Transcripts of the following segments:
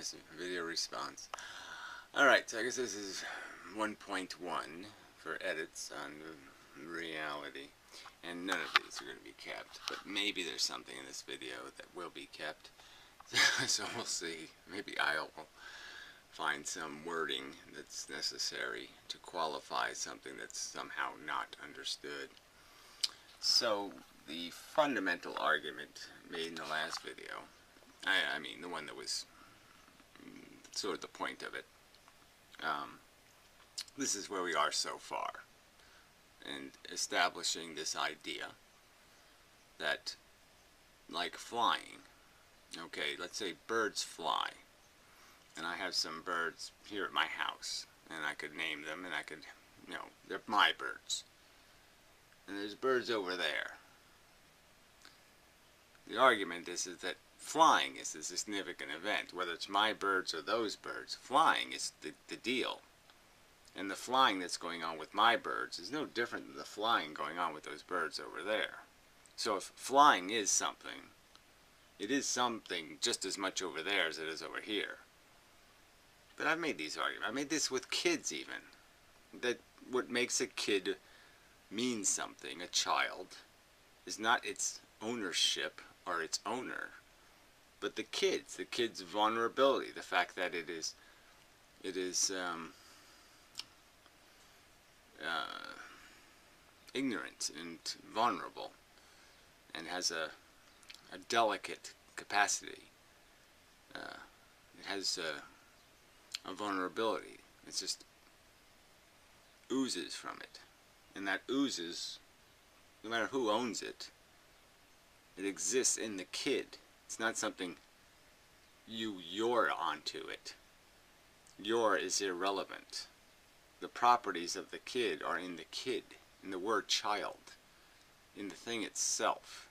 nice video response. Alright, so I guess this is 1.1 for edits on reality. And none of these are going to be kept, but maybe there's something in this video that will be kept. So we'll see. Maybe I'll find some wording that's necessary to qualify something that's somehow not understood. So the fundamental argument made in the last video, I mean the one that was sort of the point of it, this is where we are so far, and establishing this idea that, like flying, okay, let's say birds fly, and I have some birds here at my house, and I could name them, and I could, you know, they're my birds, and there's birds over there. The argument is that flying is the significant event. Whether it's my birds or those birds, flying is the deal. And the flying that's going on with my birds is no different than the flying going on with those birds over there. So if flying is something, it is something just as much over there as it is over here. But I've made these arguments. I made this with kids even. That what makes a kid mean something, a child, is not its ownership or its owner, but the kid's vulnerability, the fact that it is ignorant and vulnerable, and has a delicate capacity. It has a vulnerability. It just oozes from it, and that oozes, no matter who owns it, it exists in the kid. It's not something you're onto it. Your is irrelevant. The properties of the kid are in the kid, in the word child, in the thing itself.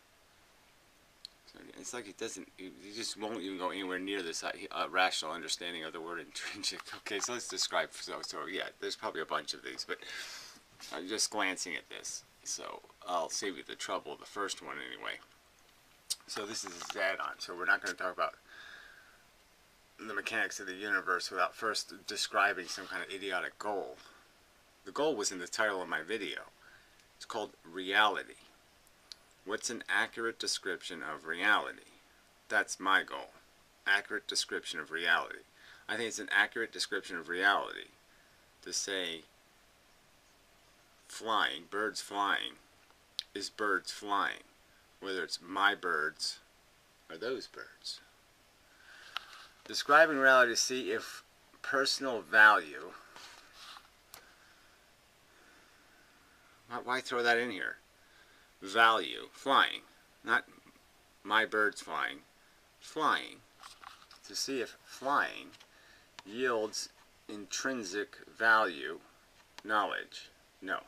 So it's like it doesn't, you just won't even go anywhere near this rational understanding of the word intrinsic. Okay, so let's describe, so yeah, there's probably a bunch of these, but I'm just glancing at this, so I'll save you the trouble of the first one anyway. So this is his add-on, so we're not going to talk about the mechanics of the universe without first describing some kind of idiotic goal. The goal was in the title of my video. It's called reality. What's an accurate description of reality? That's my goal. Accurate description of reality. I think it's an accurate description of reality to say flying, birds flying, is birds flying. Whether it's my birds or those birds. Describing reality to see if personal value, why throw that in here? Value, flying, not my birds flying, flying, to see if flying yields intrinsic value, knowledge. No.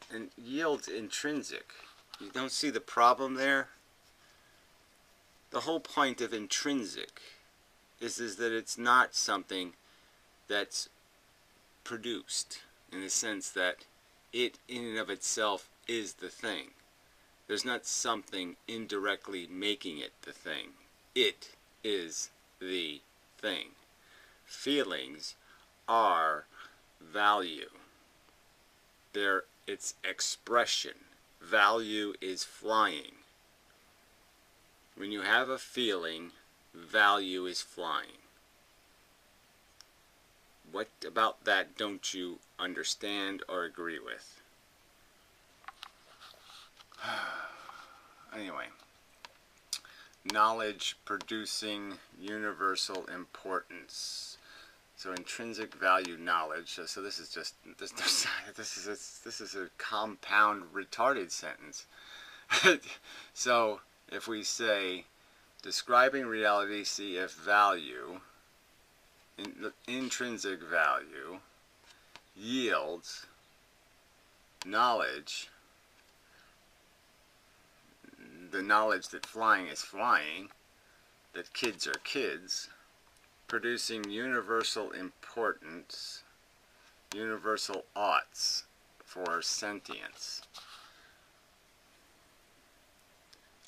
And yields intrinsic. You don't see the problem there? The whole point of intrinsic is that it's not something that's produced, in the sense that it in and of itself is the thing. There's not something indirectly making it the thing. It is the thing. Feelings are value. They're its expression. Value is flying. When you have a feeling, value is flying. What about that don't you understand or agree with? Anyway, knowledge producing universal importance. So intrinsic value knowledge. So this is just this is a compound retarded sentence. So if we say describing reality, see if value, intrinsic value, yields knowledge, the knowledge that flying is flying, that kids are kids, producing universal importance, universal oughts for sentience.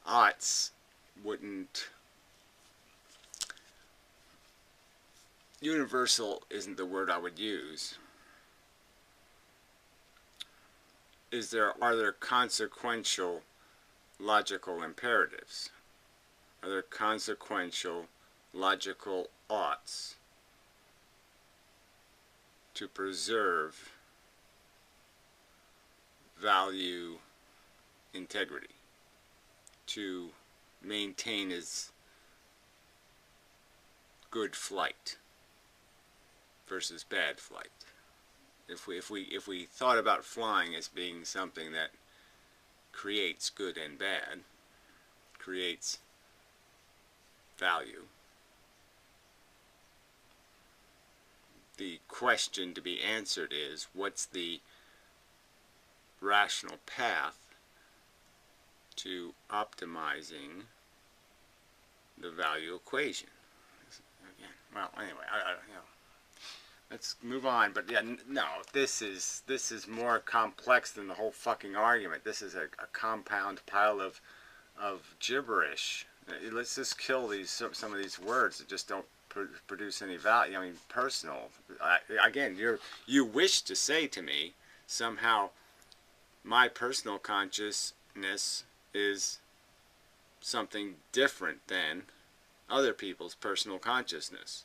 Oughts wouldn't... Universal isn't the word I would use. Are there consequential logical imperatives? Are there consequential logical oughts to preserve value integrity, to maintain its good flight versus bad flight? If we thought about flying as being something that creates good and bad, creates value, the question to be answered is, what's the rational path to optimizing the value equation? Again, well, anyway, you know, let's move on. But yeah, no, this is more complex than the whole fucking argument. This is a compound pile of gibberish. Let's just kill some of these words that just don't produce any value. I mean, personal. Again, you wish to say to me somehow my personal consciousness is something different than other people's personal consciousness,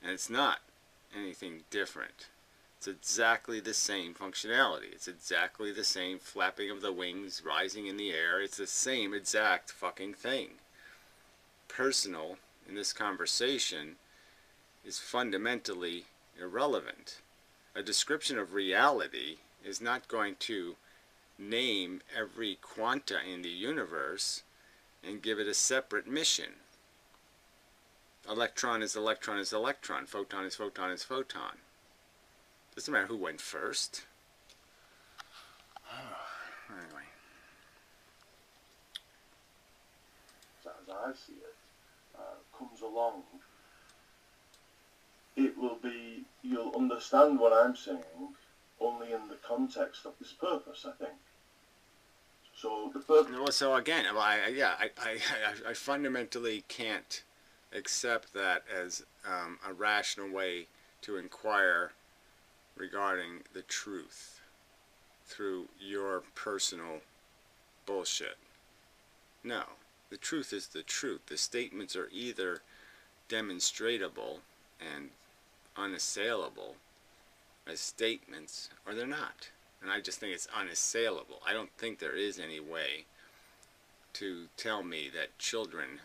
and it's not anything different. It's exactly the same functionality. It's exactly the same flapping of the wings, rising in the air. It's the same exact fucking thing. Personal in this conversation is fundamentally irrelevant. A description of reality is not going to name every quanta in the universe and give it a separate mission. Electron is electron is electron. Photon is photon is photon. Doesn't matter who went first. Anyway. As I see it, comes along, it will be, you'll understand what I'm saying only in the context of this purpose, I think. So the purpose... Well, so again, I fundamentally can't accept that as a rational way to inquire regarding the truth through your personal bullshit. No, the truth is the truth. The statements are either demonstratable and unassailable as statements, or they're not. And I just think it's unassailable. I don't think there is any way to tell me that children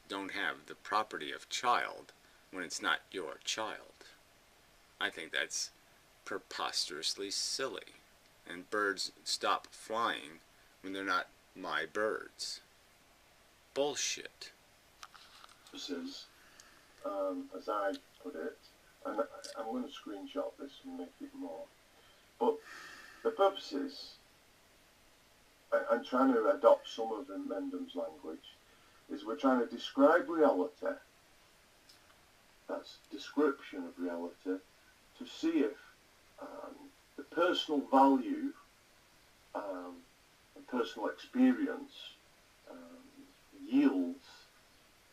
don't have the property of child when it's not your child. I think that's preposterously silly. And birds stop flying when they're not my birds. Bullshit. This is, as I put it, and I'm going to screenshot this and make it more. But the purpose is, I'm trying to adopt some of Mendham's language, is we're trying to describe reality, that's description of reality, to see if the personal value and personal experience yields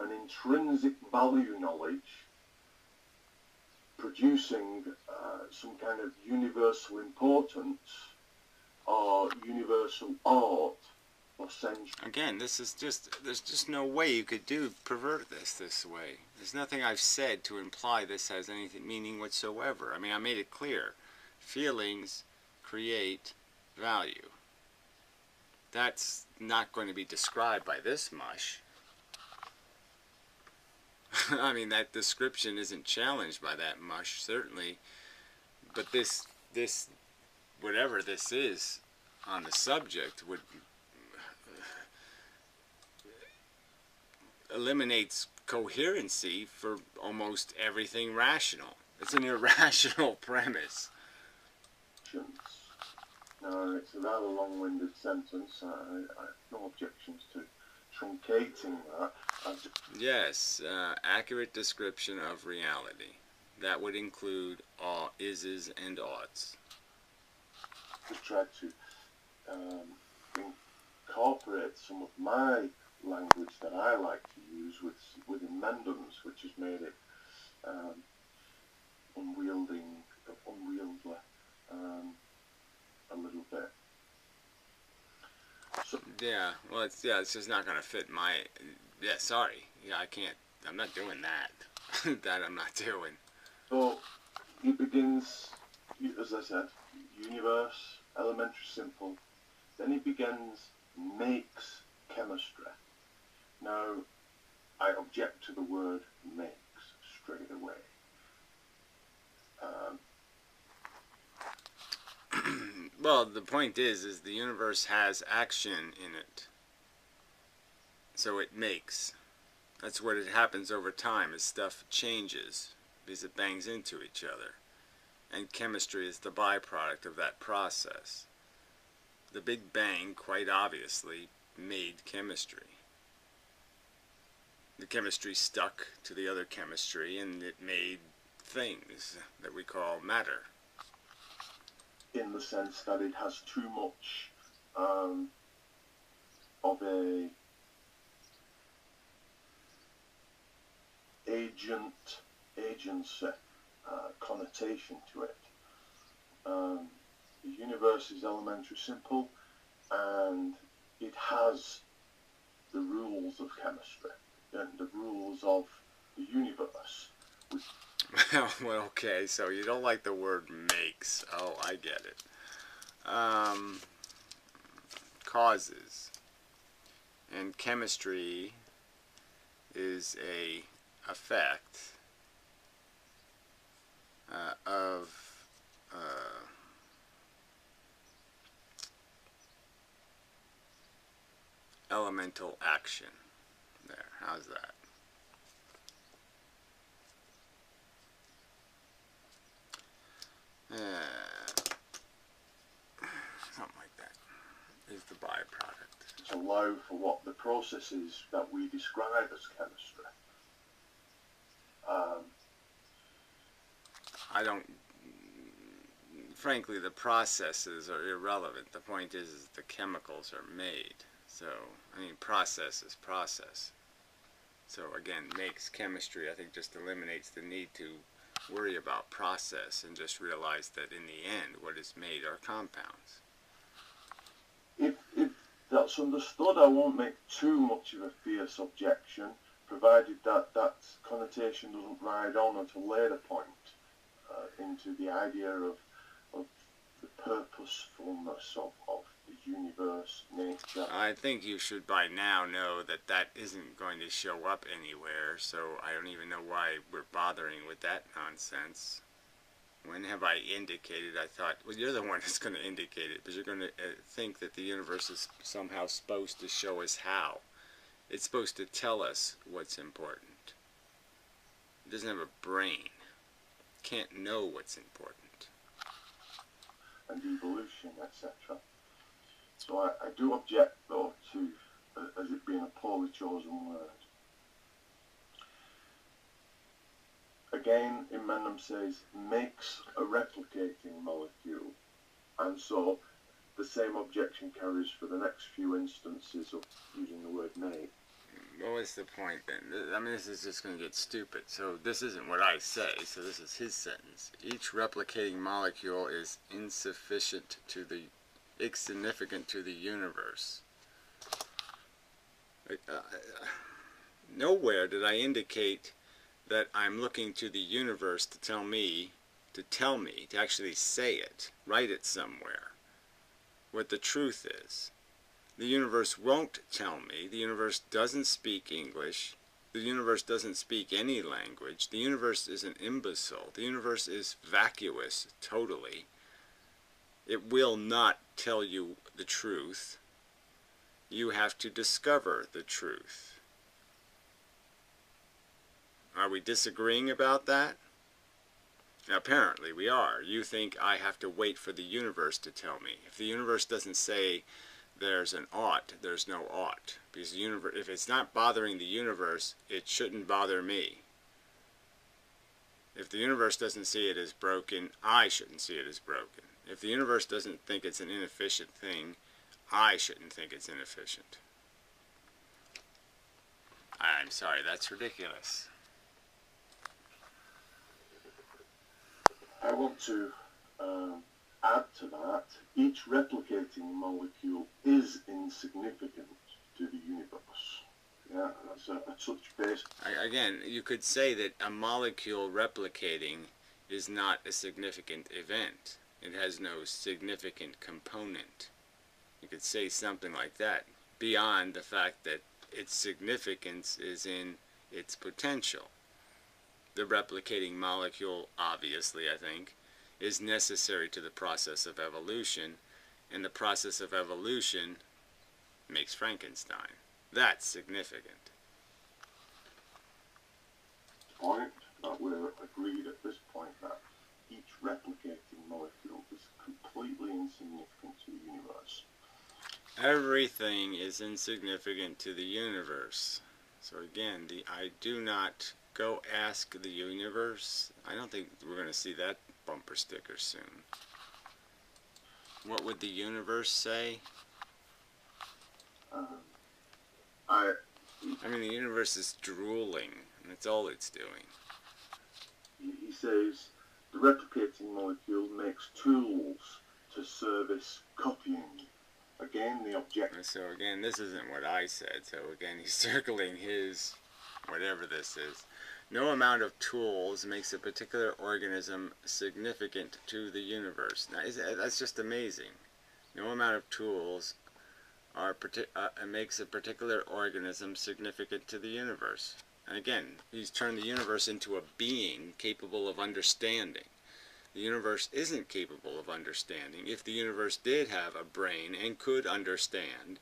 an intrinsic value knowledge producing some kind of universal importance or universal art or sense. Again, there's just no way you could pervert this way. There's nothing I've said to imply this has any meaning whatsoever. I mean, I made it clear. Feelings create value. That's not going to be described by this mush. I mean, that description isn't challenged by that mush, certainly. But this whatever this is on the subject would eliminates coherency for almost everything rational. It's an irrational premise. Now, it's a rather long-winded sentence. I have no objections to truncating that. Yes, accurate description of reality. That would include all ises and oughts. Just try to incorporate some of my language language that I like to use within Mendham's, which has made it unwieldy a little bit. So, yeah, well, it's just not gonna fit my. Yeah, sorry. Yeah, I can't. I'm not doing that. That I'm not doing. so it begins, as I said, universe, elementary simple. Then he begins, makes chemistry. Now, I object to the word makes straight away. Well, the point is the universe has action in it. So it makes. That's what it happens over time as stuff changes because it bangs into each other. And chemistry is the byproduct of that process. The Big Bang, quite obviously, made chemistry. The chemistry stuck to the other chemistry and it made things that we call matter. In the sense that it has too much of a agency connotation to it. The universe is elementary simple, and it has the rules of chemistry and the rules of the universe. Well, okay, so you don't like the word makes. Oh, I get it. Causes. And chemistry is a effect of elemental action. There, how's that? Something like that is the byproduct. To allow for what the process is that we describe as chemistry. I don't. Frankly, the processes are irrelevant. The point is the chemicals are made. So, I mean, process is process. So again, makes chemistry, I think, just eliminates the need to worry about process and just realize that in the end, what is made are compounds. If that's understood, I won't make too much of a fierce objection, provided that connotation doesn't ride on at a later point into the idea of the purposefulness of the universe, nature. I think you should by now know that that isn't going to show up anywhere, so I don't even know why we're bothering with that nonsense. When have I indicated? I thought, well, you're the one that's going to indicate it, but you're going to think that the universe is somehow supposed to show us how. It's supposed to tell us what's important. It doesn't have a brain. It can't know what's important. And evolution, etc. So I do object, though, to as it being a poorly chosen word. Again, in Mendham says, makes a replicating molecule, and so the same objection carries for the next few instances of using the word make. Well, what's the point then? I mean, this is just going to get stupid. So this isn't what I say, so this is his sentence. Each replicating molecule is insignificant to the universe. Nowhere did I indicate that I'm looking to the universe to tell me, to actually say it, write it somewhere, what the truth is. The universe won't tell me. The universe doesn't speak English. The universe doesn't speak any language. The universe is an imbecile. The universe is vacuous, totally. It will not tell you the truth. You have to discover the truth. Are we disagreeing about that? Apparently we are. You think I have to wait for the universe to tell me. If the universe doesn't say there's an ought, there's no ought. Because the universe, if it's not bothering the universe, it shouldn't bother me. If the universe doesn't see it as broken, I shouldn't see it as broken. If the universe doesn't think it's an inefficient thing, I shouldn't think it's inefficient. I'm sorry, that's ridiculous. I want to add to that, each replicating molecule is insignificant to the universe. Yeah, that's a touch base. Again, you could say that a molecule replicating is not a significant event. It has no significant component. You could say something like that, beyond the fact that its significance is in its potential. The replicating molecule, obviously, I think, is necessary to the process of evolution, and the process of evolution makes Frankenstein. That's significant. Point that we're agreed at this point that each replicating molecule is completely insignificant to the universe. Everything is insignificant to the universe. So again, I do not go ask the universe. I don't think we're going to see that bumper sticker soon. What would the universe say? I mean, the universe is drooling, and that's all it's doing. He says the replicating molecule makes tools to service copying. Again, the objective. So again, this isn't what I said. So again, he's circling his, whatever this is. No amount of tools makes a particular organism significant to the universe. Now, that's just amazing. No amount of tools makes a particular organism significant to the universe. And again, he's turned the universe into a being capable of understanding. The universe isn't capable of understanding. If the universe did have a brain and could understand,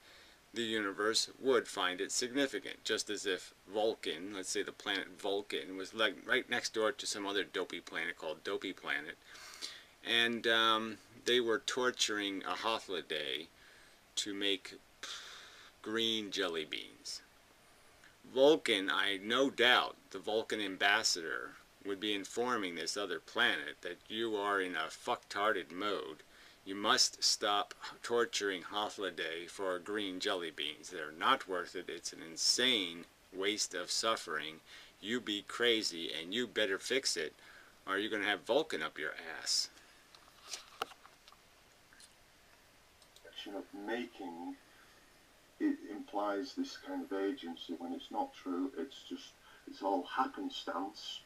the universe would find it significant. Just as if Vulcan, let's say the planet Vulcan, was like right next door to some other dopey planet called Dopey Planet, and they were torturing a Hythloday to make green jelly beans. Vulcan, I no doubt, the Vulcan ambassador, would be informing this other planet that you are in a fucktarded mode. You must stop torturing Hythloday for green jelly beans. They're not worth it. It's an insane waste of suffering. You be crazy and you better fix it, or you're going to have Vulcan up your ass. Action of making, it implies this kind of agency when it's not true. It's all happenstance.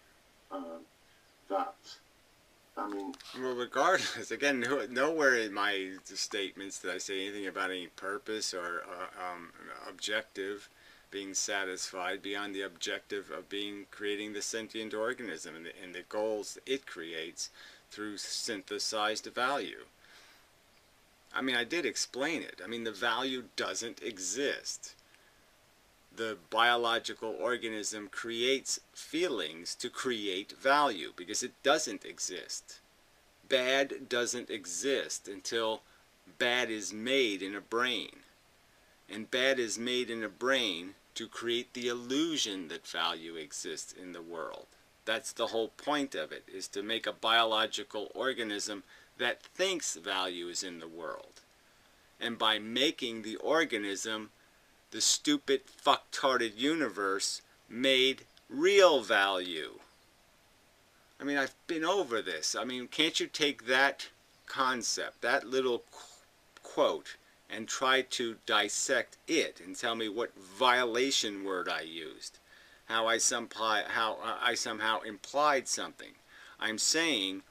Well, regardless, again, nowhere in my statements did I say anything about any purpose or objective being satisfied beyond the objective of creating the sentient organism and the goals it creates through synthesized value. I mean, I did explain it. I mean, the value doesn't exist. The biological organism creates feelings to create value because it doesn't exist. Bad doesn't exist until bad is made in a brain. And bad is made in a brain to create the illusion that value exists in the world. That's the whole point of it, is to make a biological organism that thinks value is in the world. And by making the organism, the stupid, fucktarded universe made real value. I mean, I've been over this. I mean, can't you take that concept, that little quote, and try to dissect it and tell me what violation word I used, how I somehow implied something. I'm saying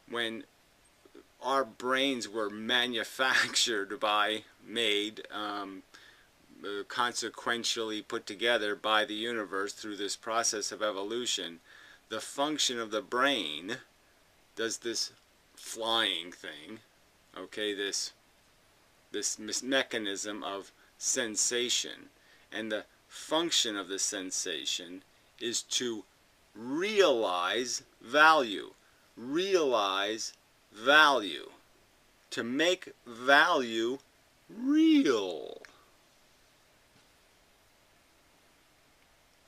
when our brains were manufactured consequentially put together by the universe through this process of evolution, the function of the brain does this flying thing, okay, this mechanism of sensation, and the function of the sensation is to realize value, to make value real.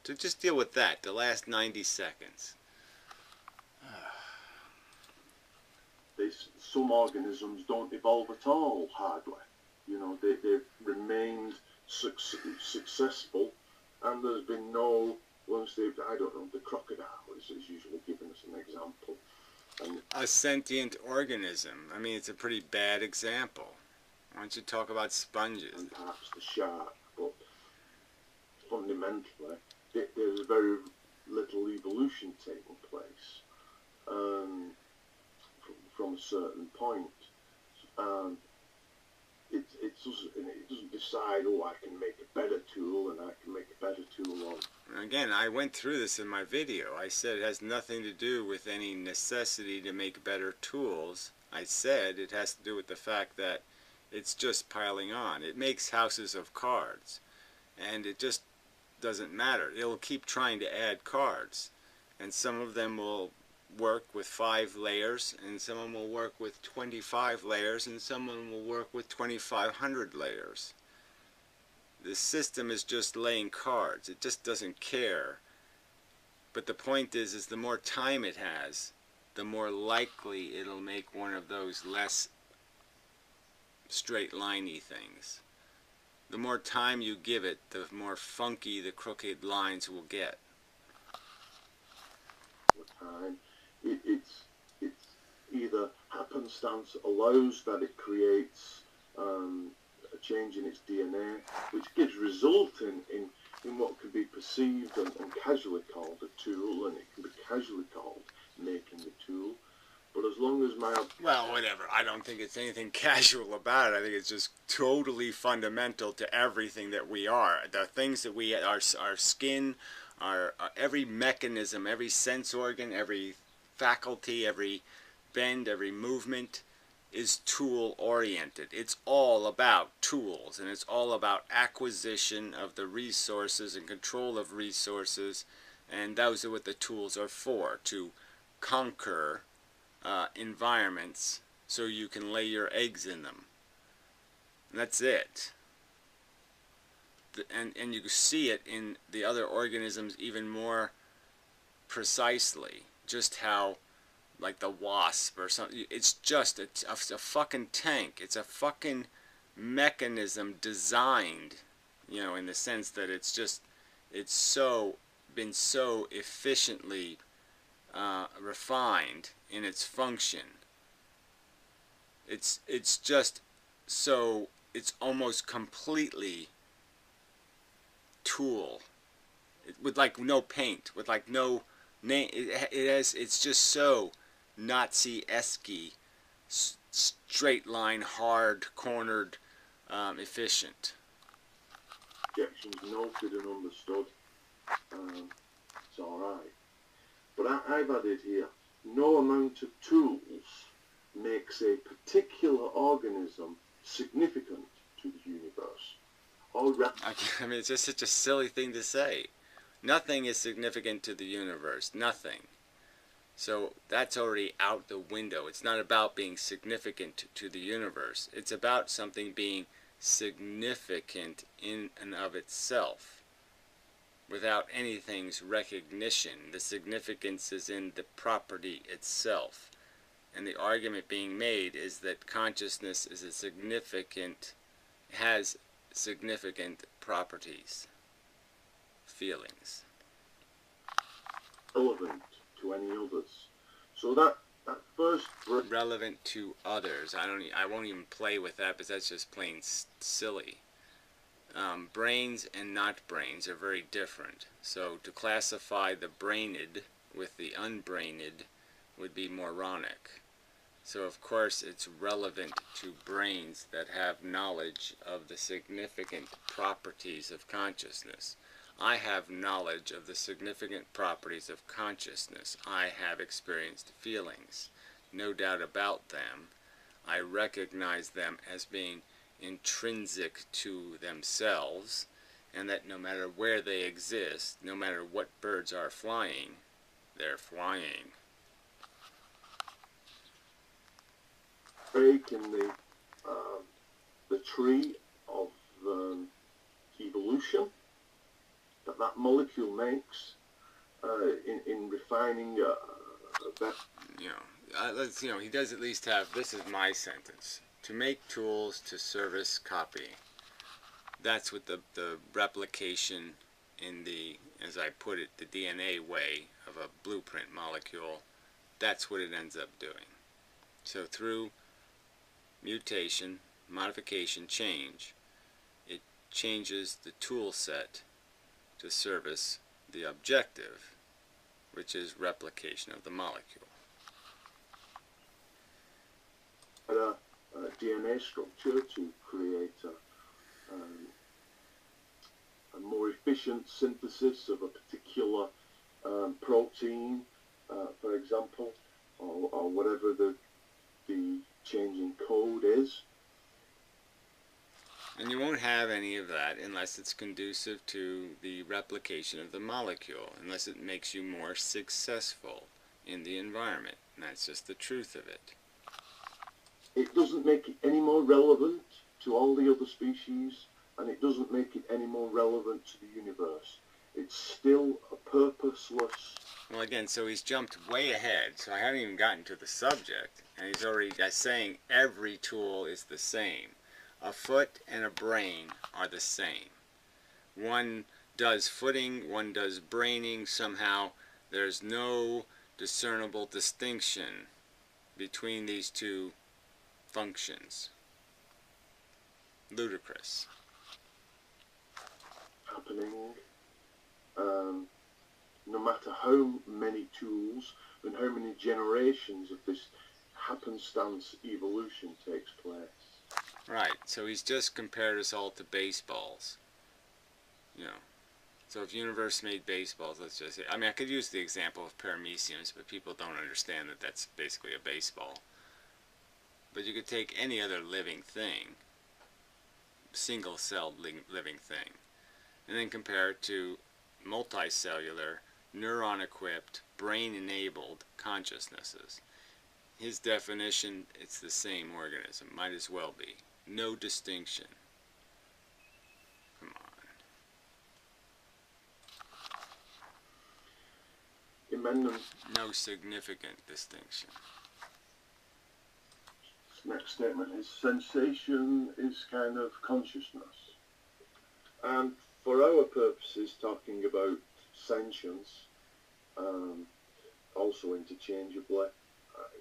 So just deal with that, the last 90 seconds. Some organisms don't evolve at all, hardly. You know, they've remained successful, and and there's been no, once they've, I don't know, the crocodile is usually given as an example. And a sentient organism. I mean, it's a pretty bad example. Why don't you talk about sponges? and perhaps the shark, but fundamentally, there's very little evolution taking place from a certain point. It doesn't decide, oh, I can make a better tool and I can make a better tool on. Again, I went through this in my video. I said it has nothing to do with any necessity to make better tools. I said it has to do with the fact that it's just piling on. It makes houses of cards, and it just doesn't matter. It'll keep trying to add cards, and some of them will work with 5 layers, and some of them will work with 25 layers, and some of them will work with 2,500 layers. The system is just laying cards. It just doesn't care. But the point is the more time it has, the more likely it'll make one of those less straight-liney things. The more time you give it, the more funky the crooked lines will get. Time. It's either happenstance allows that it creates a change in its DNA, which gives result in what can be perceived and casually called a tool, and it can be casually called making the tool. But as long as my... Well, whatever. I don't think it's anything casual about it. I think it's just totally fundamental to everything that we are. The things that we, our skin, our every mechanism, every sense organ, every faculty, every bend, every movement is tool oriented. It's all about tools, and it's all about acquisition of the resources and control of resources, and those are what the tools are for, to conquer environments so you can lay your eggs in them. And that's it. And you see it in the other organisms even more precisely, just how, like the wasp or something, it's just a fucking tank. It's a fucking mechanism designed, you know, in the sense that it's been so efficiently refined in its function. It's just so, it's almost completely tool, with like no paint, with like no name. It's just so Nazi-esque, straight line, hard cornered, efficient. Objections noted and understood. It's alright. But I've added here, no amount of tools makes a particular organism significant to the universe. I mean, it's just such a silly thing to say. Nothing is significant to the universe. Nothing. So that's already out the window. It's not about being significant to the universe. It's about something being significant in and of itself, without anything's recognition. The significance is in the property itself. And the argument being made is that consciousness is has significant properties, feelings. Relevant to any others. So that first... Relevant to others. I won't even play with that, because that's just plain silly. Brains and not brains are very different. So to classify the brained with the unbrained would be moronic. So of course it's relevant to brains that have knowledge of the significant properties of consciousness. I have knowledge of the significant properties of consciousness. I have experienced feelings, no doubt about them. I recognize them as being intrinsic to themselves, and that no matter where they exist, no matter what birds are flying, they're flying. Break in the tree of evolution that molecule makes in refining that. He does at least have, this is my sentence, to make tools to service copy. That's what the replication in the, as I put it, the DNA way of a blueprint molecule, that's what it ends up doing. So through mutation, modification, change, it changes the tool set to service the objective, which is replication of the molecule. A DNA structure to create a more efficient synthesis of a particular protein, for example, or whatever the change in code is. And you won't have any of that unless it's conducive to the replication of the molecule, unless it makes you more successful in the environment. And that's just the truth of it. It doesn't make it any more relevant to all the other species, and it doesn't make it any more relevant to the universe. It's still a purposeless... Well, again, so he's jumped way ahead, so I haven't even gotten to the subject, and he's already saying every tool is the same. A foot and a brain are the same. One does footing, one does braining. Somehow there's no discernible distinction between these two functions. Ludicrous. Happening. No matter how many tools and how many generations of this happenstance evolution takes place. Right, so he's just compared us all to baseballs. You know, so if universe made baseballs, let's just say, I mean, I could use the example of parameciums, but people don't understand that that's basically a baseball. But you could take any other living thing, single-celled living thing, and then compare it to multicellular, neuron-equipped, brain-enabled consciousnesses. His definition, it's the same organism. Might as well be. No distinction. Come on. No significant distinction. This next statement is sensation is kind of consciousness. And for our purposes, talking about sentience, also interchangeably,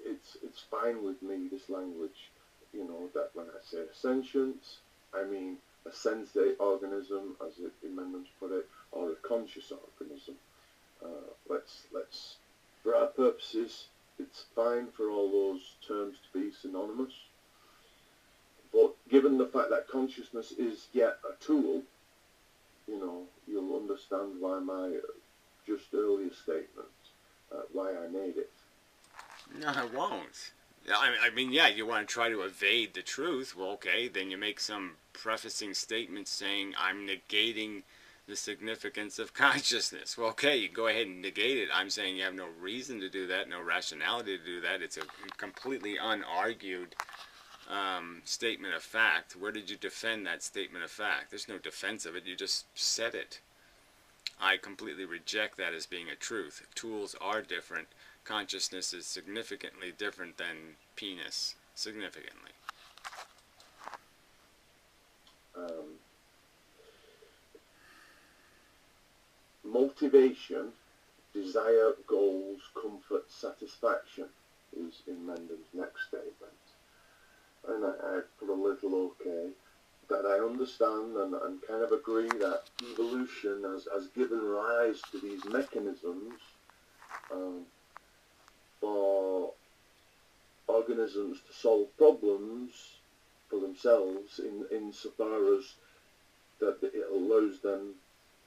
it's fine with me, this language, you know, that when I say sentience, I mean a sensate organism, as Emendham's put it, or a conscious organism. Let's, for our purposes, it's fine for all those terms to be synonymous. But given the fact that consciousness is yet a tool, you know, you'll understand why my just earlier statement, why I made it. No, I won't. I mean, yeah, you want to try to evade the truth. Well, okay, then you make some prefacing statement saying, I'm negating the significance of consciousness. Well, okay, you go ahead and negate it. I'm saying you have no reason to do that, no rationality to do that. It's a completely unargued statement of fact. Where did you defend that statement of fact? There's no defense of it. You just said it. I completely reject that as being a truth. Tools are different. Consciousness is significantly different than penis. Significantly. Motivation, desire, goals, comfort, satisfaction is in Mendham's next statement. And I put a little okay, that I understand and kind of agree that evolution has given rise to these mechanisms for organisms to solve problems for themselves insofar as that it allows them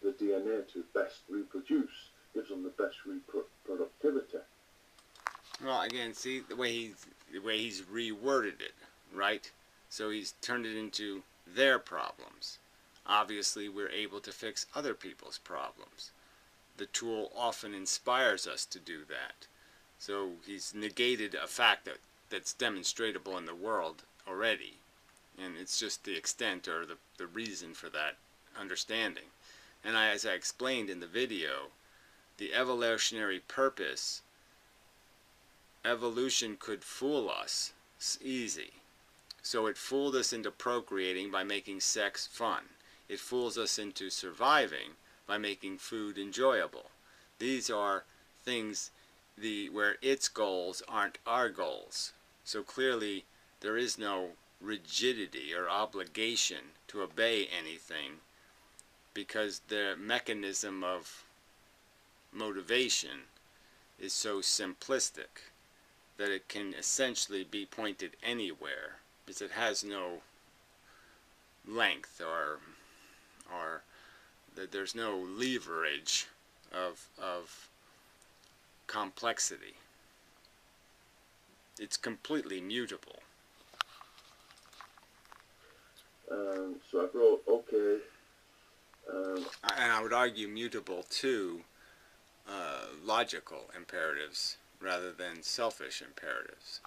the DNA to best reproduce, gives them the best reproductivity. Well, again, see the way he's reworded it, right? So he's turned it into their problems. Obviously, we're able to fix other people's problems. The tool often inspires us to do that. So he's negated a fact that's demonstrable in the world already. And it's just the extent or the reason for that understanding. And as I explained in the video, the evolutionary purpose, evolution could fool us. It's easy. So it fooled us into procreating by making sex fun. It fools us into surviving by making food enjoyable. These are things where its goals aren't our goals. So clearly there is no rigidity or obligation to obey anything, because the mechanism of motivation is so simplistic that it can essentially be pointed anywhere, because it has no length or that there's no leverage of complexity. It's completely mutable. So I wrote, okay. And I would argue mutable to logical imperatives rather than selfish imperatives.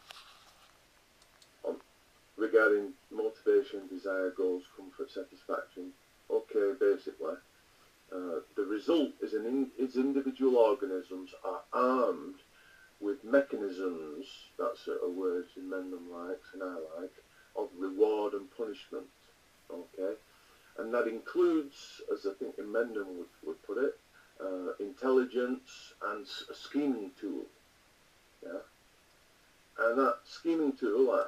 Regarding motivation, desire, goals, comfort, satisfaction. Okay, basically, the result is individual organisms are armed with mechanisms, that's a word Mendham likes and I like, of reward and punishment. Okay, and that includes, as I think Mendham would put it, intelligence and a scheming tool. Yeah, and that scheming tool,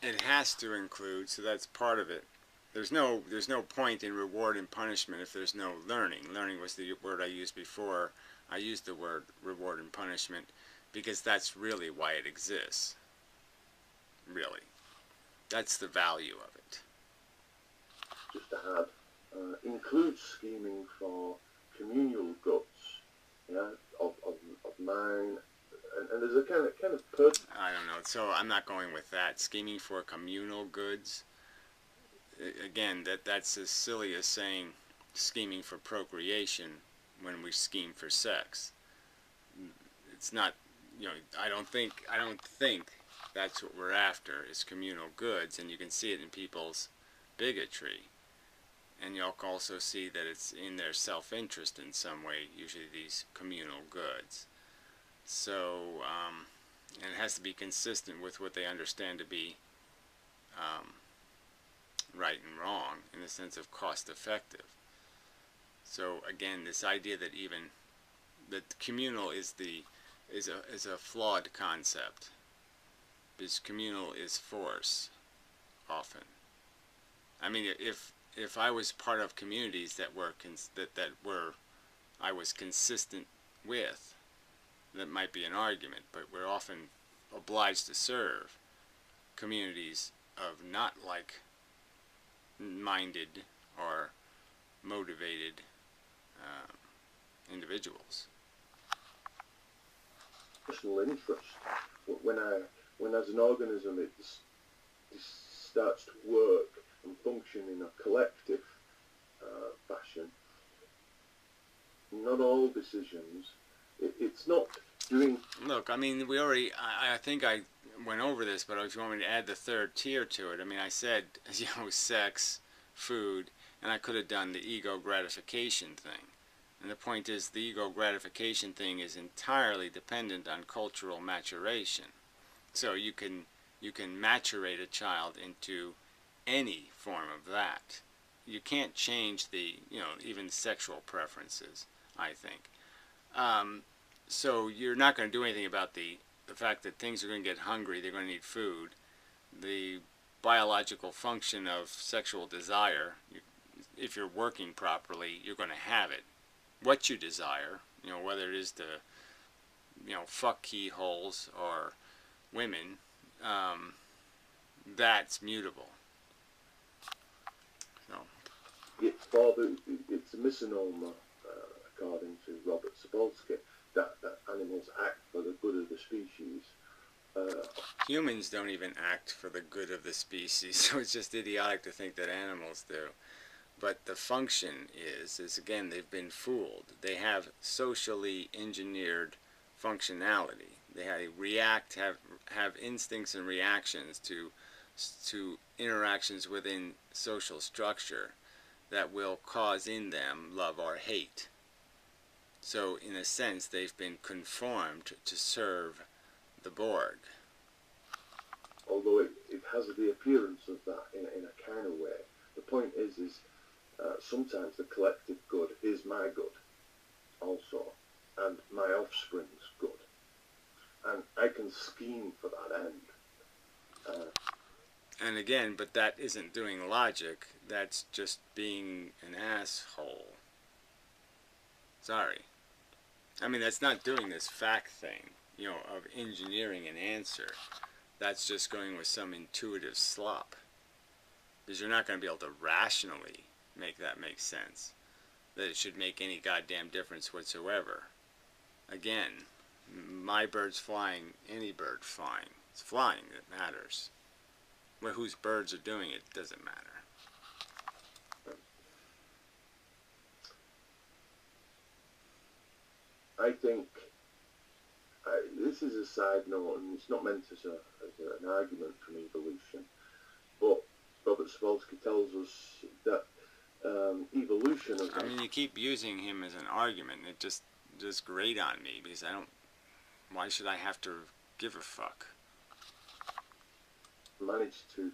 it has to include, so that's part of it. There's no point in reward and punishment if there's no learning. Learning was the word I used before. I used the word reward and punishment because that's really why it exists. Really. That's the value of it. Just to add, includes scheming for communal goods, yeah, of mine, and there's a kind of I don't know. So I'm not going with that. Scheming for communal goods. Again, that's as silly as saying scheming for procreation when we scheme for sex. It's not, I don't think that's what we're after, is communal goods, and you can see it in people's bigotry. And you'll also see that it's in their self-interest in some way, usually these communal goods. So, and it has to be consistent with what they understand to be right and wrong, in the sense of cost-effective. So again, this idea that communal is a flawed concept, because communal is force often. I mean, if I was part of communities that I was consistent with, that might be an argument, but we're often obliged to serve communities of not like-minded or motivated individuals. Personal interest. When as an organism it starts to work and function in a collective fashion, not all decisions. It's not doing. Look, I mean, I think I went over this, but if you want me to add the third tier to it, I mean, I said, sex, food, and I could have done the ego gratification thing. And the point is, the ego gratification thing is entirely dependent on cultural maturation. So you can maturate a child into any form of that. You can't change even sexual preferences, I think. So you're not going to do anything about the fact that things are going to get hungry, they're going to need food. The biological function of sexual desire, if you're working properly, you're going to have it. What you desire, whether it is to, fuck keyholes or women, that's mutable. So. It's a misnomer, according to Robert Sapolsky, that animals act for the good of the species. Humans don't even act for the good of the species, so it's just idiotic to think that animals do. But the function is again, they've been fooled. They have socially engineered functionality. They have instincts and reactions to interactions within social structure that will cause in them love or hate. So in a sense, they've been conformed to serve the Borg. Although it has the appearance of that in a kind of way. The point is sometimes the collective good is my good also, and my offspring's good. And I can scheme for that end. And again, but that isn't doing logic. That's just being an asshole. Sorry. I mean, that's not doing this fact thing, you know, of engineering an answer. That's just going with some intuitive slop. Because you're not going to be able to rationally make that make sense. That it should make any goddamn difference whatsoever. Again, my bird's flying, any bird flying. It's flying that matters. Well, whose birds are doing it doesn't matter. I think this is a side note, and it's not meant as an argument from evolution, but Robert Sapolsky tells us that evolution of... I mean, you keep using him as an argument, and it just grate on me, because I don't... Why should I have to give a fuck? Managed to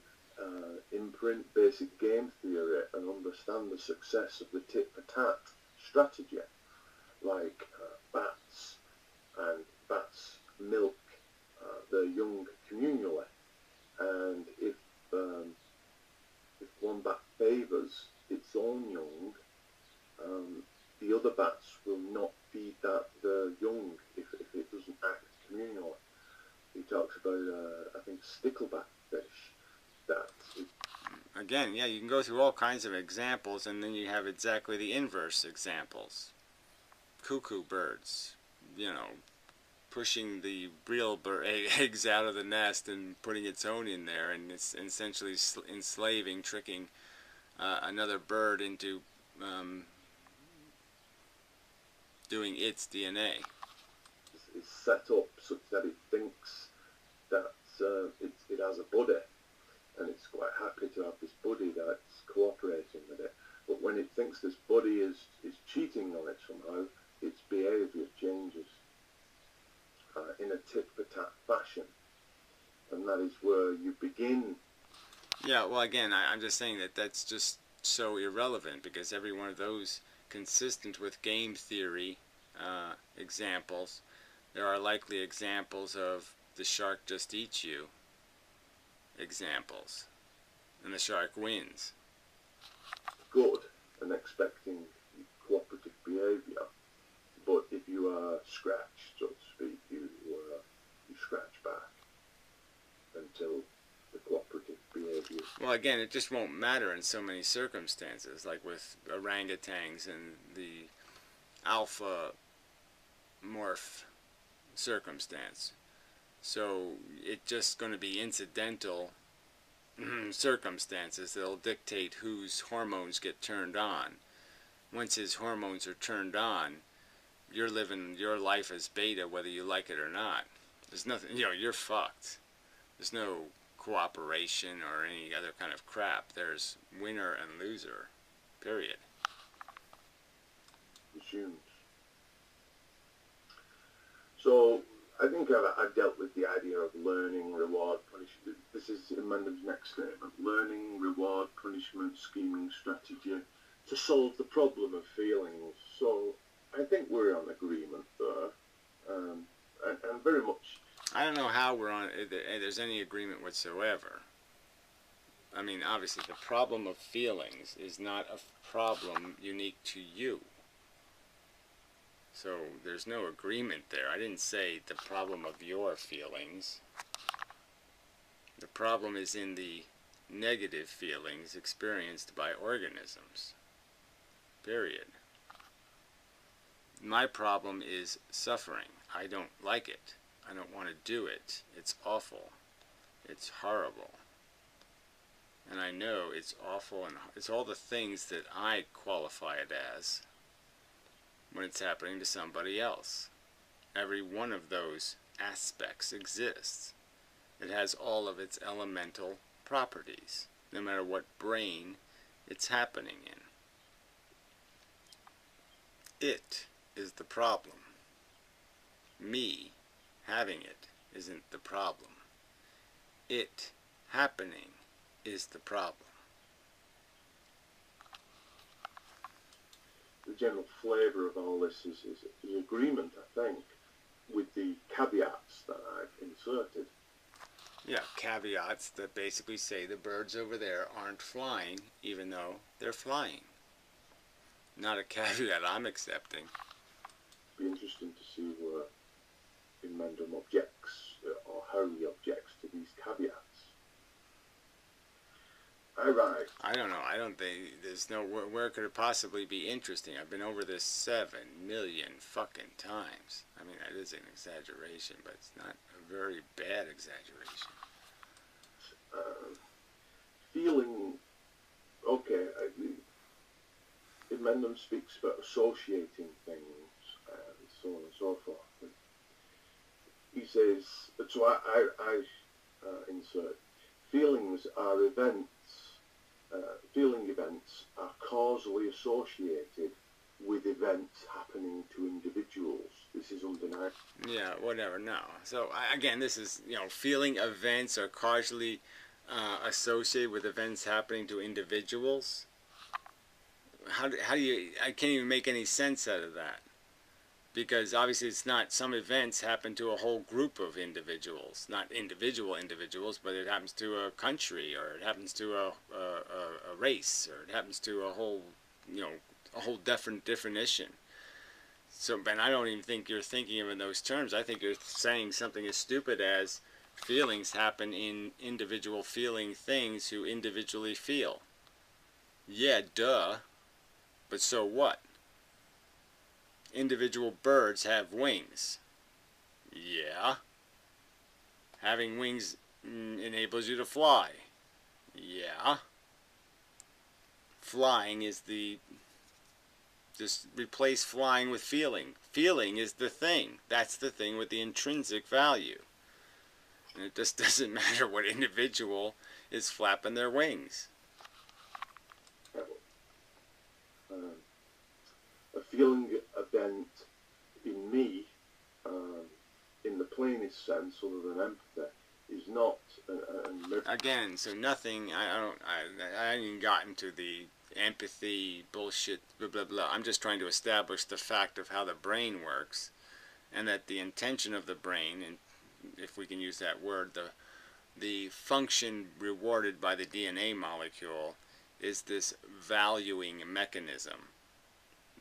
imprint basic game theory and understand the success of the tit-for-tat strategy, like bats, and bats milk their young communally, and if one bat favours its own young, the other bats will not feed the young if it doesn't act communally. He talks about, I think, stickleback fish. That again, yeah, you can go through all kinds of examples, and then you have exactly the inverse examples. Cuckoo birds, you know, pushing the real eggs out of the nest and putting its own in there, and it's essentially enslaving, tricking another bird into doing its DNA. It's set up such that it thinks that it has a buddy, and it's quite happy to have this buddy that's cooperating with it. But when it thinks this buddy is cheating on it somehow, its behaviour changes in a tit-for-tat fashion, and that is where you begin. Yeah, well, again, I'm just saying that that's just so irrelevant, because every one of those, consistent with game theory examples, there are likely examples of the shark just eats you examples, and the shark wins. Good, and expecting cooperative behaviour, but if you are scratched, so to speak, you scratch back until the cooperative behaviour. Well, again, it just won't matter in so many circumstances, like with orangutans and the alpha morph circumstance. So it's just going to be incidental circumstances that'll dictate whose hormones get turned on. Once his hormones are turned on, you're living your life as beta whether you like it or not. There's nothing, you know, you're fucked. There's no cooperation or any other kind of crap. There's winner and loser, period. Assumes. So I think I've dealt with the idea of learning, reward, punishment. This is in Mendham's next statement. Learning, reward, punishment, scheming, strategy to solve the problem of feelings. So I think we're on agreement there, and very much. I don't know how there's any agreement whatsoever. I mean, obviously, the problem of feelings is not a problem unique to you. So there's no agreement there. I didn't say the problem of your feelings. The problem is in the negative feelings experienced by organisms. Period. My problem is suffering. I don't like it. I don't want to do it. It's awful. It's horrible. And I know it's awful, and it's all the things that I qualify it as when it's happening to somebody else. Every one of those aspects exists. It has all of its elemental properties, no matter what brain it's happening in. It is the problem. Me having it isn't the problem. It happening is the problem. the general flavour of all this is agreement, I think, with the caveats that I've inserted. Yeah, caveats that basically say the birds over there aren't flying, even though they're flying. Not a caveat I'm accepting. Be interesting to see where Inmendum objects, or how he objects to these caveats. Alright. I don't know. I don't think there's no where could it possibly be interesting. I've been over this 7 million fucking times. I mean, that is an exaggeration, but it's not a very bad exaggeration. Feeling, okay, Inmendum speaks about associating things and so on and so forth. And he says, so I insert, feelings are events. Feeling events are causally associated with events happening to individuals. This is undeniable. Yeah, whatever. No. So again, this is, you know, feeling events are causally associated with events happening to individuals. How do you? I can't even make any sense out of that. Because obviously it's not, some events happen to a whole group of individuals, not individual individuals, but it happens to a country, or it happens to a race, or it happens to a whole, you know, a whole different definition. So, Ben, I don't even think you're thinking of it in those terms. I think you're saying something as stupid as feelings happen in individual feeling things who individually feel. Yeah, duh. But so what? Individual birds have wings. Yeah. Having wings enables you to fly. Yeah. Flying is the... Just replace flying with feeling. Feeling is the thing. That's the thing with the intrinsic value. And it just doesn't matter what individual is flapping their wings. A feeling event in me, in the plainest sense, other than empathy, is not again. So nothing. I haven't even gotten to the empathy bullshit. Blah blah blah. I'm just trying to establish the fact of how the brain works, and that the intention of the brain, and if we can use that word, the function rewarded by the DNA molecule is this valuing mechanism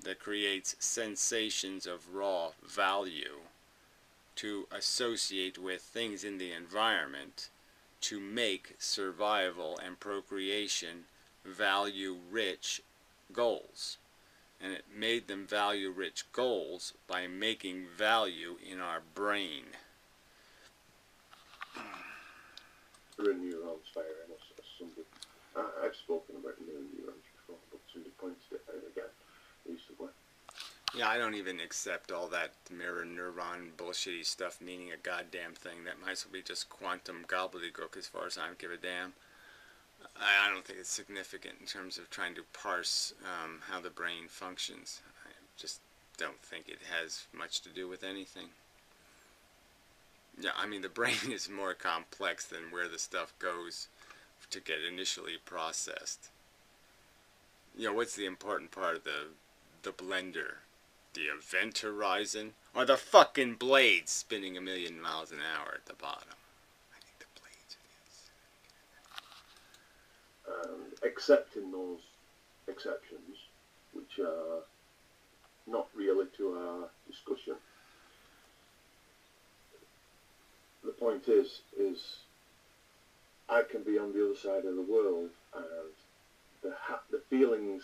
that creates sensations of raw value to associate with things in the environment to make survival and procreation value-rich goals. And it made them value-rich goals by making value in our brain. Mirror neurons firing, as somebody, I've spoken about mirror neurons before, but somebody pointed it out again recently. Yeah, I don't even accept all that mirror neuron bullshitty stuff meaning a goddamn thing. That might as well be just quantum gobbledygook as far as I give a damn. I don't think it's significant in terms of trying to parse how the brain functions. I just don't think it has much to do with anything. Yeah, I mean, the brain is more complex than where the stuff goes to get initially processed. You know, what's the important part of the blender? The event horizon? Or the fucking blades spinning 1,000,000 miles an hour at the bottom? I think the blades are Accepting those exceptions, which are not really to our discussion. The point is I can be on the other side of the world, and the feelings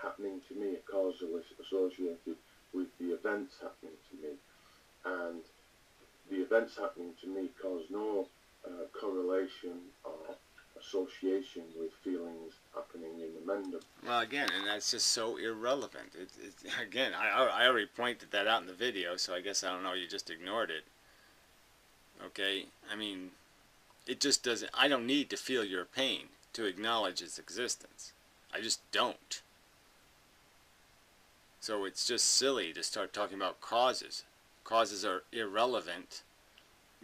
happening to me are causally associated with the events happening to me, and the events happening to me cause no correlation or association with feelings happening in the Mendum. Well, again, and that's just so irrelevant. Again, I already pointed that out in the video, so I guess, I don't know, you just ignored it. Okay? I mean, it just doesn't... I don't need to feel your pain to acknowledge its existence. I just don't. So it's just silly to start talking about causes. Causes are irrelevant.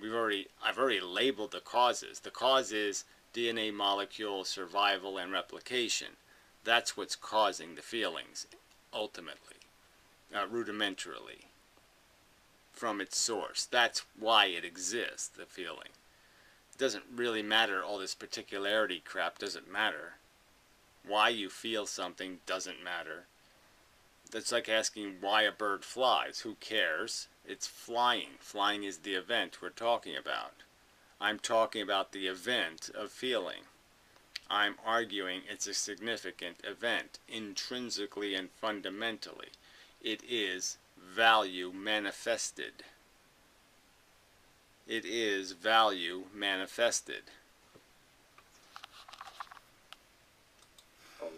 I've already labeled the causes. The cause is DNA molecule survival and replication. That's what's causing the feelings, ultimately, rudimentarily, from its source. That's why it exists, the feeling. It doesn't really matter, all this particularity crap doesn't matter. Why you feel something doesn't matter. That's like asking why a bird flies. Who cares? It's flying. Flying is the event we're talking about. I'm talking about the event of feeling. I'm arguing it's a significant event, intrinsically and fundamentally. It is value manifested. It is value manifested. On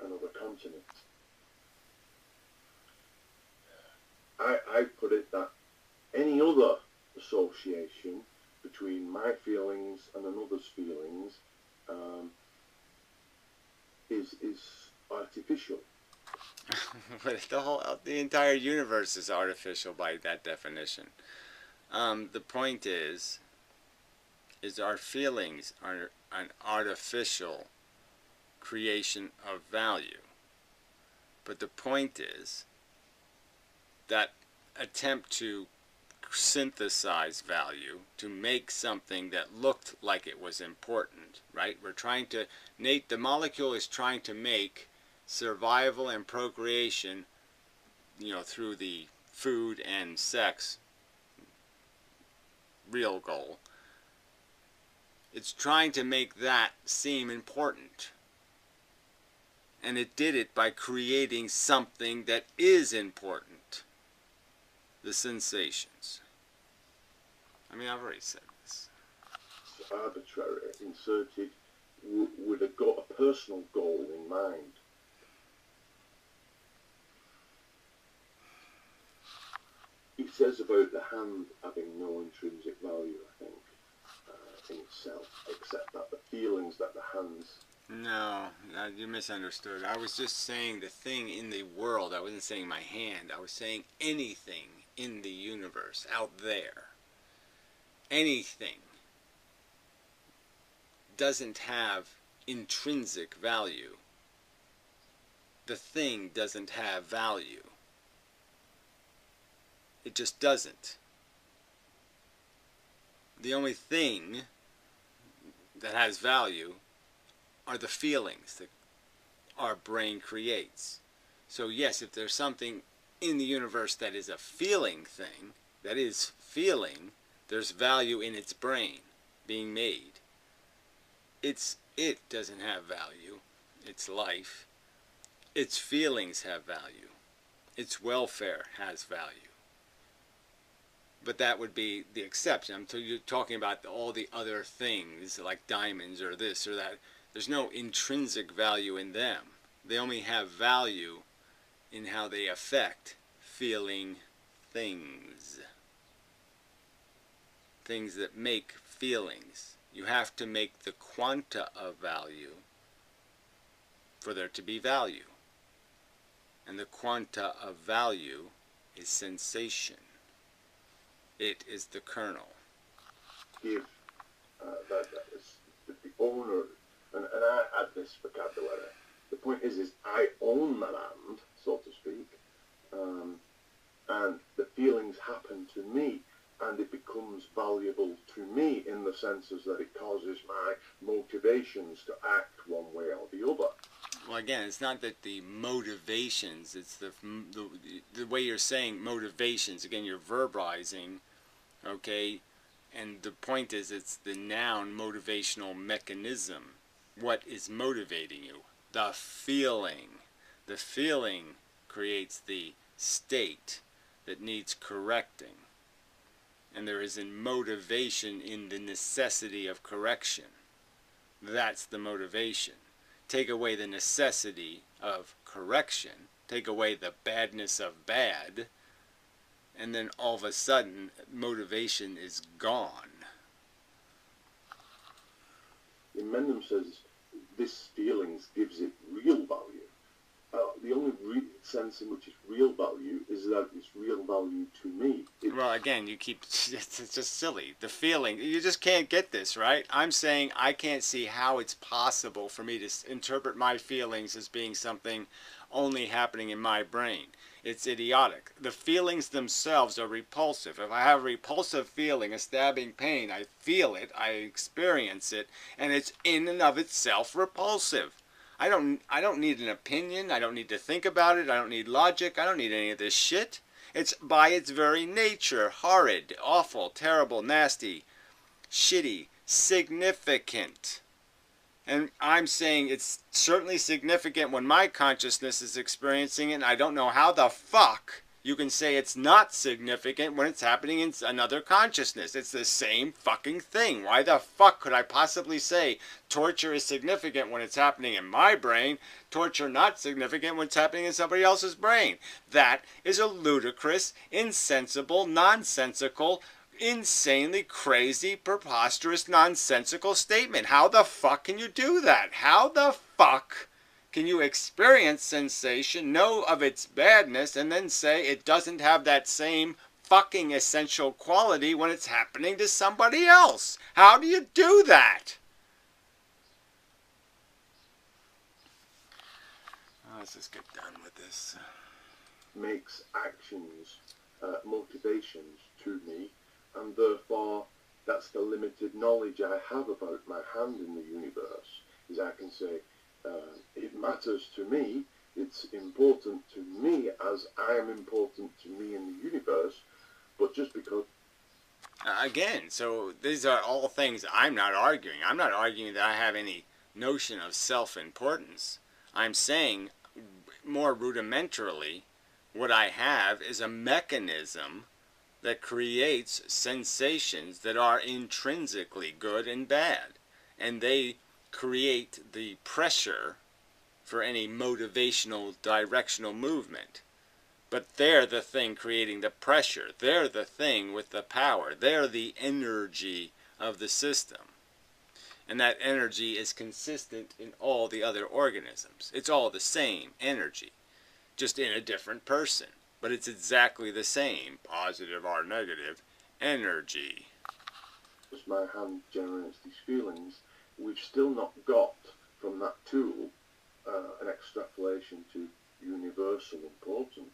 another continent. I put it that any other association between my feelings and another's feelings is artificial. But the entire universe is artificial by that definition. The point is our feelings are an artificial creation of value. But the point is that attempt to synthesize value, to make something that looked like it was important, right? We're trying to, the molecule is trying to make survival and procreation, through the food and sex real goal. It's trying to make that seem important. And it did it by creating something that is important. The sensations. I mean, I've already said this. It's arbitrary, inserted with a personal goal in mind. He says about the hand having no intrinsic value, I think, in itself, except that the feelings that the hands... No, you misunderstood. I was just saying the thing in the world. I wasn't saying my hand. I was saying anything in the universe, out there. Anything doesn't have intrinsic value. The thing doesn't have value. It just doesn't. The only thing that has value are the feelings that our brain creates. So yes, if there's something in the universe that is a feeling thing, that is feeling, there's value in its brain being made. It doesn't have value. Its life. Its feelings have value. Its welfare has value. But that would be the exception. You're talking about all the other things, like diamonds or this or that. There's no intrinsic value in them. They only have value in how they affect feeling things. Things that make feelings. You have to make the quanta of value for there to be value. And the quanta of value is sensation. It is the kernel. Give that is the owner, and I add this vocabulary. The point is I own the land, so to speak, and the feelings happen to me, and it becomes valuable to me in the senses that it causes my motivations to act one way or the other. Well, again, it's not that the motivations, it's the way you're saying motivations. Again, you're verbalizing, okay? And the point is, it's the noun motivational mechanism. What is motivating you? The feeling. The feeling creates the state that needs correcting. And there is a motivation in the necessity of correction. That's the motivation. Take away the necessity of correction, take away the badness of bad, and then all of a sudden motivation is gone. Mendham says this feelings gives it real value. the only sense in which it's real value is that it's real value to me. Well, again, you keep, it's just silly. The feeling, you just can't get this, right? I'm saying I can't see how it's possible for me to interpret my feelings as being something only happening in my brain. It's idiotic. The feelings themselves are repulsive. If I have a repulsive feeling, a stabbing pain, I feel it, I experience it, and it's in and of itself repulsive. I don't need an opinion. I don't need to think about it. I don't need logic. I don't need any of this shit. It's by its very nature horrid, awful, terrible, nasty, shitty, significant. And I'm saying it's certainly significant when my consciousness is experiencing it, and I don't know how the fuck you can say it's not significant when it's happening in another consciousness. It's the same fucking thing. Why the fuck could I possibly say torture is significant when it's happening in my brain, torture not significant when it's happening in somebody else's brain? That is a ludicrous, insensible, nonsensical, insanely crazy, preposterous, nonsensical statement. How the fuck can you do that? How the fuck can you experience sensation, know of its badness, and then say it doesn't have that same fucking essential quality when it's happening to somebody else? How do you do that? Let's just get done with this. Makes actions, motivations to me, and therefore that's the limited knowledge I have about my hand in the universe, is I can say, it matters to me, it's important to me as I am important to me in the universe, but just because... Again, so these are all things I'm not arguing. I'm not arguing that I have any notion of self-importance. I'm saying, more rudimentarily, what I have is a mechanism that creates sensations that are intrinsically good and bad. And they create the pressure for any motivational directional movement. But they're the thing creating the pressure. They're the thing with the power. They're the energy of the system. And that energy is consistent in all the other organisms. It's all the same energy, just in a different person. But it's exactly the same, positive or negative, energy. As my hand generates these feelings, we've still not got from that tool an extrapolation to universal importance.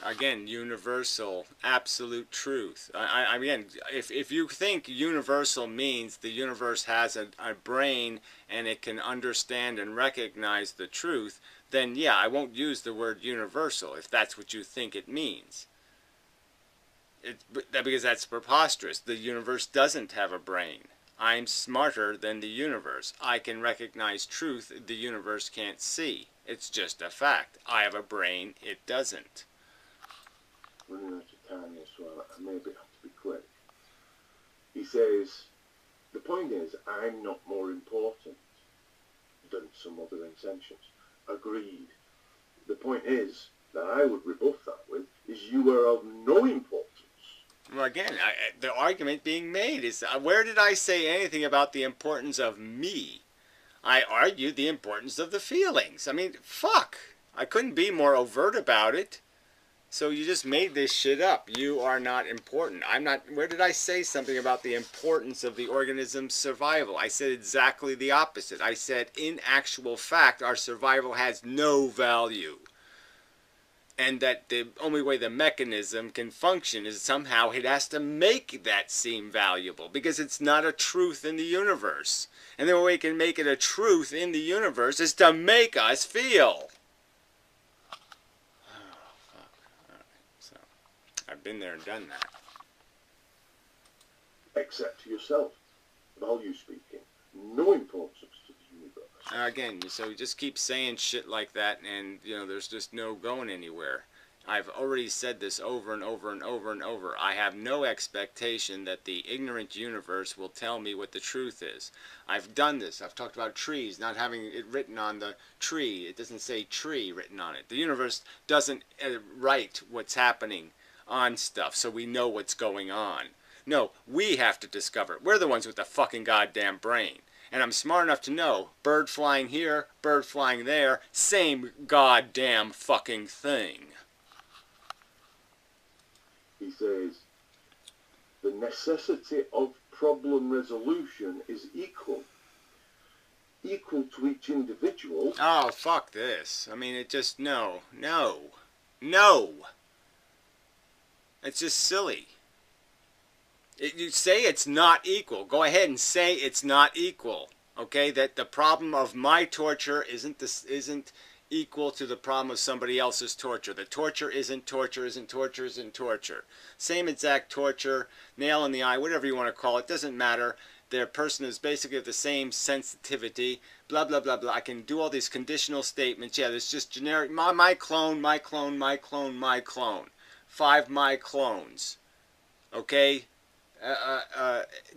Again, universal, absolute truth. Again, if you think universal means the universe has a brain and it can understand and recognize the truth, then yeah, I won't use the word universal if that's what you think it means. Because that's preposterous. The universe doesn't have a brain. I'm smarter than the universe. I can recognize truth the universe can't see. It's just a fact. I have a brain, it doesn't. Running out of time here, so I maybe have to be quick. He says, the point is, I'm not more important than some other intentions. Agreed. The point is, that I would rebuff that with, is you are of no importance. Well, again, the argument being made is, where did I say anything about the importance of me? I argued the importance of the feelings. I mean, fuck. I couldn't be more overt about it. So you just made this shit up. You are not important. I'm not... Where did I say something about the importance of the organism's survival? I said exactly the opposite. I said, in actual fact, our survival has no value. And that the only way the mechanism can function is somehow it has to make that seem valuable. Because it's not a truth in the universe. And the only way it can make it a truth in the universe is to make us feel. I've been there and done that. Except to yourself, value speaking, no importance to the universe. Again, so you just keep saying shit like that, and you know there's just no going anywhere. I've already said this over and over and over and over. I have no expectation that the ignorant universe will tell me what the truth is. I've done this. I've talked about trees not having it written on the tree. It doesn't say tree written on it. The universe doesn't write what's happening on stuff so we know what's going on. No, we have to discover it. We're the ones with the fucking goddamn brain. And I'm smart enough to know, bird flying here, bird flying there, same goddamn fucking thing. He says, the necessity of problem resolution is equal to each individual. Oh, fuck this. I mean, it just, no. It's just silly. You say it's not equal. Go ahead and say it's not equal. Okay, that the problem of my torture isn't equal to the problem of somebody else's torture. The torture isn't torture, isn't torture, isn't torture. Same exact torture, nail in the eye, whatever you want to call it, doesn't matter. Their person is basically of the same sensitivity, blah, blah, blah, blah. I can do all these conditional statements. Yeah, there's just generic, my clone, my clone, my clone, my clone. 5 my clones. Okay?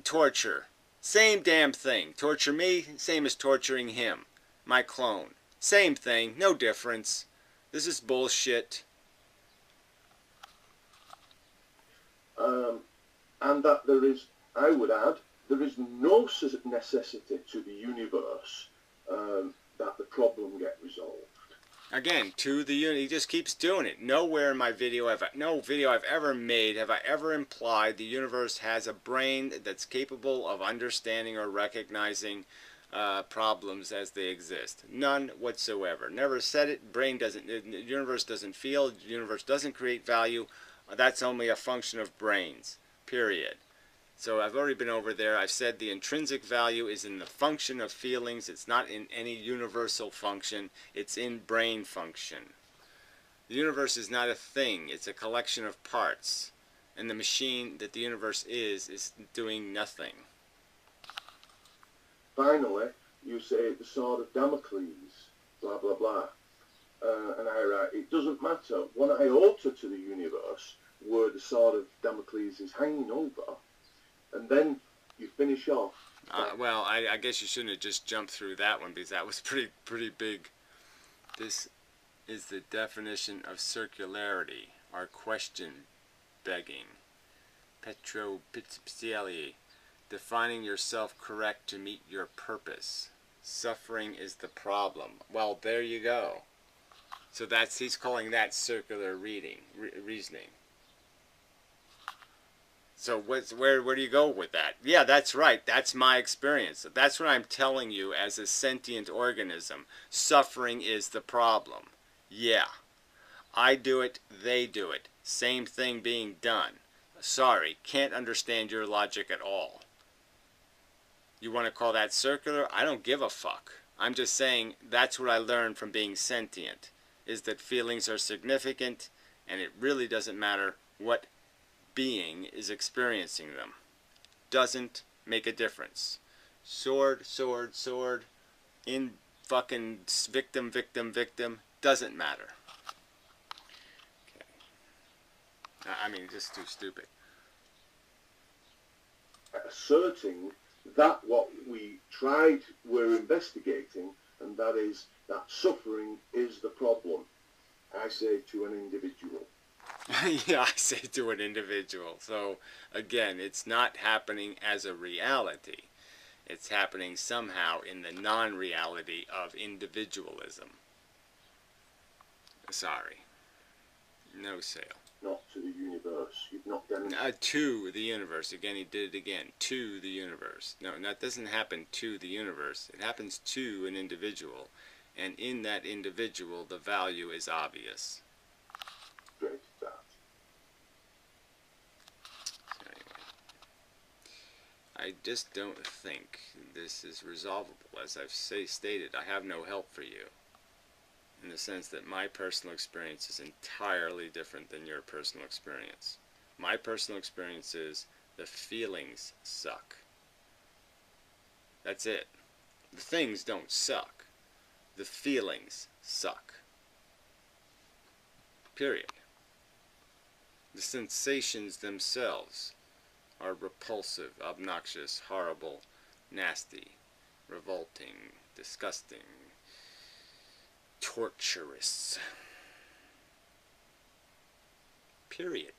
Torture. Same damn thing. Torture me, same as torturing him. My clone. Same thing, no difference. This is bullshit. And that there is, I would add, there is no necessity to the universe that the problem get resolved. Again, to the unit, he just keeps doing it. Nowhere in my video, no video I've ever made have I ever implied the universe has a brain that's capable of understanding or recognizing problems as they exist. None whatsoever. Never said it. Brain doesn't. The universe doesn't feel. The universe doesn't create value. That's only a function of brains. Period. So I've already been over there. I've said the intrinsic value is in the function of feelings. It's not in any universal function. It's in brain function. The universe is not a thing. It's a collection of parts. And the machine that the universe is doing nothing. Finally, you say the sword of Damocles, blah, blah, blah. And I write, it doesn't matter. One iota to the universe where the sword of Damocles is hanging over. And then you finish off. Well, I guess you shouldn't have just jumped through that one because that was pretty big. This is the definition of circularity, or question begging. Petropitiali, defining yourself correct to meet your purpose. Suffering is the problem. Well, there you go. So he's calling that circular reasoning. So where do you go with that? Yeah, that's right. That's my experience. That's what I'm telling you as a sentient organism. Suffering is the problem. Yeah. I do it, they do it. Same thing being done. Sorry, can't understand your logic at all. You want to call that circular? I don't give a fuck. I'm just saying that's what I learned from being sentient, is that feelings are significant and it really doesn't matter what being is experiencing them. Doesn't make a difference. Sword, sword, sword, in fucking victim, victim, victim, doesn't matter. Okay. I mean, just too stupid. Asserting that what we're investigating, and that is that suffering is the problem. I say to an individual. Yeah, I say to an individual. So, again, it's not happening as a reality. It's happening somehow in the non-reality of individualism. Sorry. No sale. Not to the universe. You've not done to the universe. Again, he did it again. To the universe. No, that doesn't happen to the universe. It happens to an individual. And in that individual, the value is obvious. Great start. I just don't think this is resolvable. As I've stated, I have no help for you. In the sense that my personal experience is entirely different than your personal experience. My personal experience is the feelings suck. That's it. The things don't suck. The feelings suck. Period. The sensations themselves are repulsive, obnoxious, horrible, nasty, revolting, disgusting, torturous. Period.